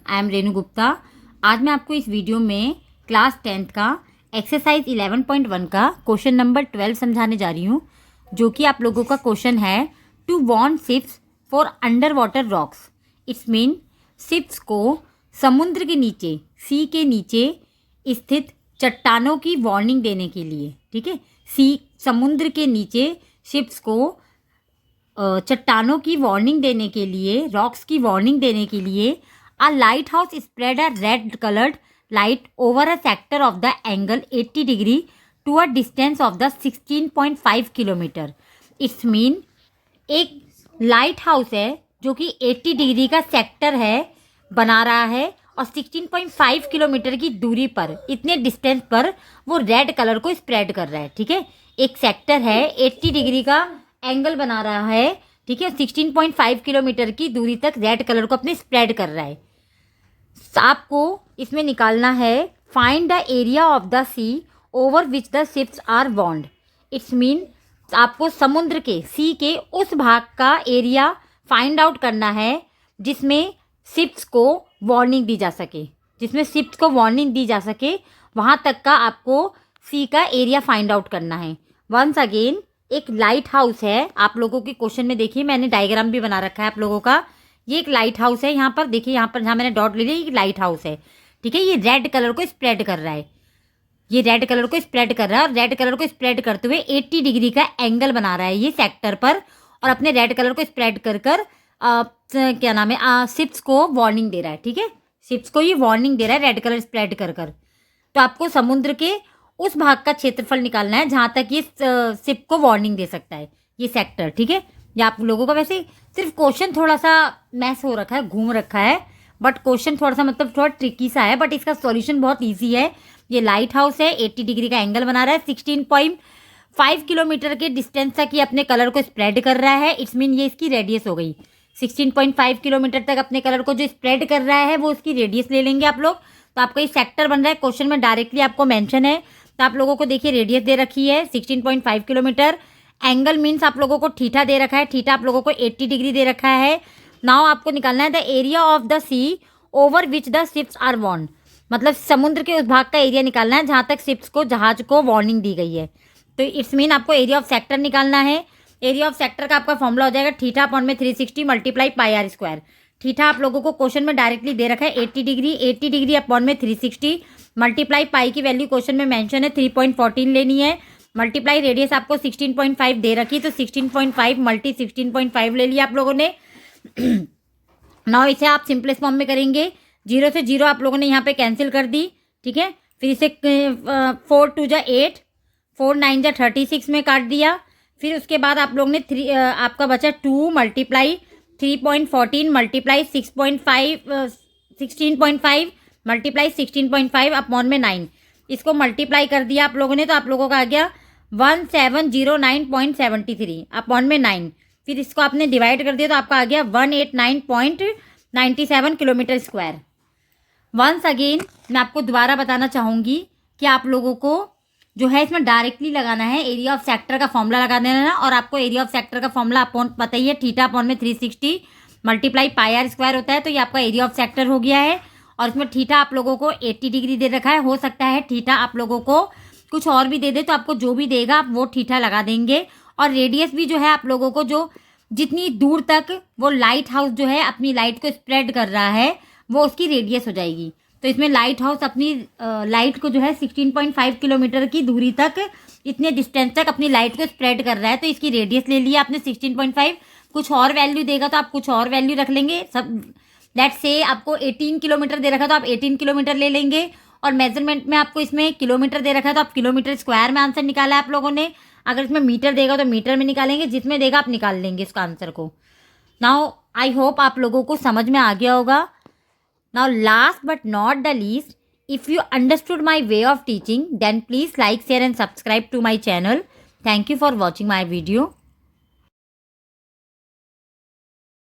I am Renu Gupta. आज मैं आपको इस वीडियो में क्लास 10th का एक्सरसाइज 11.1 का क्वेश्चन नंबर 12 समझाने जा रही हूँ, जो कि आप लोगों का क्वेश्चन है to warn ships for underwater rocks. It's mean ships को समुद्र के नीचे, सी के नीचे स्थित चट्टानों की वार्निंग देने के लिए, ठीक है, समुद्र के नीचे शिप्स को चट्टानों की वार्निंग देने के लिए, रॉक्स की वार्निंग देने के लिए a lighthouse spread a red coloured light over a sector of the angle 80 degree to a distance of the 16.5 kilometre. It's mean एक लाइट हाउस है जो कि 80 डिग्री का सेक्टर है बना रहा है और 16.5 किलोमीटर की दूरी पर, इतने डिस्टेंस पर वो रेड कलर को स्प्रेड कर रहा है। ठीक है, एक सेक्टर है 80 डिग्री का एंगल बना रहा है, ठीक है, 16.5 किलोमीटर की दूरी तक रेड कलर को अपने स्प्रेड कर रहा है। आपको इसमें निकालना है find the area of the sea over which the ships are warned. It's mean आपको समुद्र के, सी के उस भाग का एरिया फाइंड आउट करना है जिसमें शिप्स को वार्निंग दी जा सके, जिसमें शिप्स को वार्निंग दी जा सके, वहाँ तक का आपको सी का एरिया फाइंड आउट करना है। वंस अगेन एक लाइट हाउस है, आप लोगों के क्वेश्चन में देखिए मैंने डायग्राम भी बना रखा है आप लोगों का। ये एक लाइट हाउस है, यहाँ पर देखिए, यहाँ पर जहाँ मैंने डॉट ले लिया ये लाइट हाउस है, ठीक है। ये रेड कलर को स्प्रेड कर रहा है, ये रेड कलर को स्प्रेड कर रहा है और रेड कलर को स्प्रेड करते हुए 80 डिग्री का एंगल बना रहा है ये सेक्टर पर, और अपने रेड कलर को स्प्रेड कर क्या नाम है, शिप्स को वार्निंग दे रहा है। ठीक है, शिप्स को ये वार्निंग दे रहा है रेड कलर स्प्रेड कर। तो आपको समुद्र के उस भाग का क्षेत्रफल निकालना है जहाँ तक ये शिप को वार्निंग दे सकता है ये सेक्टर। ठीक है, ये आप लोगों का वैसे सिर्फ क्वेश्चन थोड़ा सा मैस हो रखा है, घूम रखा है, बट क्वेश्चन थोड़ा सा मतलब थोड़ा ट्रिकी सा है, बट इसका सॉल्यूशन बहुत ईजी है। ये लाइट हाउस है, 80 डिग्री का एंगल बना रहा है, 16.5 किलोमीटर के डिस्टेंस तक ये अपने कलर को स्प्रेड कर रहा है। इट्स मीन ये इसकी रेडियस हो गई 16.5 किलोमीटर तक अपने कलर को जो स्प्रेड कर रहा है वो उसकी रेडियस ले लेंगे आप लोग। तो आपका ये सेक्टर बन रहा है, क्वेश्चन में डायरेक्टली आपको मेंशन है। तो आप लोगों को देखिए रेडियस दे रखी है 16.5 किलोमीटर, एंगल मीन्स आप लोगों को थीटा दे रखा है, थीटा आप लोगों को 80 डिग्री दे रखा है। नाउ आपको निकालना है the area of the sea over which the ships are warned, मतलब समुद्र के उस भाग का एरिया निकालना है जहाँ तक शिप्स को, जहाज को वार्निंग दी गई है। तो इट्स मीन आपको एरिया ऑफ सेक्टर निकालना है। एरिया ऑफ सेक्टर का आपका फॉर्मूला हो जाएगा थीटा अपॉन में 360 multiply pi r square. Theta आप लोगों को क्वेश्चन में डायरेक्टली दे रखा है 80 डिग्री, 80 डिग्री अपॉन में 360 मल्टीप्लाई पाई की वैल्यू क्वेश्चन में मेंशन है 3.14 लेनी है, मल्टीप्लाई रेडियस आपको 16.5 दे रखी, तो 16.5 मल्टी 16.5 ले लिया आप लोगों ने। नाउ इसे आप सिंपलेस्ट फॉर्म में करेंगे, 0 से 0 आप लोगों ने यहाँ पे कैंसिल कर दी, ठीक है। फिर इसे 4 2 जा 8, 4 9 जा 36 में काट दिया। फिर उसके बाद आप लोग ने आपका बचा 2 मल्टीप्लाई 3.14 मल्टीप्लाई 16.5 मल्टीप्लाई 16.5 अपॉन में 9, इसको मल्टीप्लाई कर दिया आप लोगों ने, तो आप लोगों का आ गया 1709.73 अपॉन में 9। फिर इसको आपने डिवाइड कर दिया तो आपका आ गया 189.97 किलोमीटर स्क्वायर। वंस अगेन मैं आपको दोबारा बताना चाहूँगी कि आप लोगों को जो है इसमें डायरेक्टली लगाना है, एरिया ऑफ सेक्टर का फॉर्मूला लगा देना है, और आपको एरिया ऑफ सेक्टर का फॉर्मूला अपॉन पता ही है, थीटा अपॉन में 360 मल्टीप्लाई पाई आर स्क्वायर होता है। तो ये आपका एरिया ऑफ सेक्टर हो गया है, और इसमें थीटा आप लोगों को 80 डिग्री दे रखा है। हो सकता है थीटा आप लोगों को कुछ और भी दे दे, तो आपको जो भी देगा आप वो थीटा लगा देंगे। और रेडियस भी जो है आप लोगों को, जो जितनी दूर तक वो लाइट हाउस जो है अपनी लाइट को स्प्रेड कर रहा है वो उसकी रेडियस हो जाएगी। तो इसमें लाइट हाउस अपनी लाइट को जो है 16.5 किलोमीटर की दूरी तक, इतने डिस्टेंस तक अपनी लाइट को स्प्रेड कर रहा है, तो इसकी रेडियस ले लिया आपने 16.5। कुछ और वैल्यू देगा तो आप कुछ और वैल्यू रख लेंगे। सब लेट्स से आपको 18 किलोमीटर दे रखा तो आप 18 किलोमीटर ले लेंगे, और मेजरमेंट में आपको इसमें किलोमीटर दे रखा है तो आप किलोमीटर स्क्वायर में आंसर निकाला है आप लोगों ने। अगर इसमें मीटर देगा तो मीटर में निकालेंगे, जिसमें देगा आप निकाल लेंगे इसका आंसर को। नाउ आई होप आप लोगों को समझ में आ गया होगा। Now last but not the least, if you understood my way of teaching, then please like, share and subscribe to my channel. Thank you for watching my video.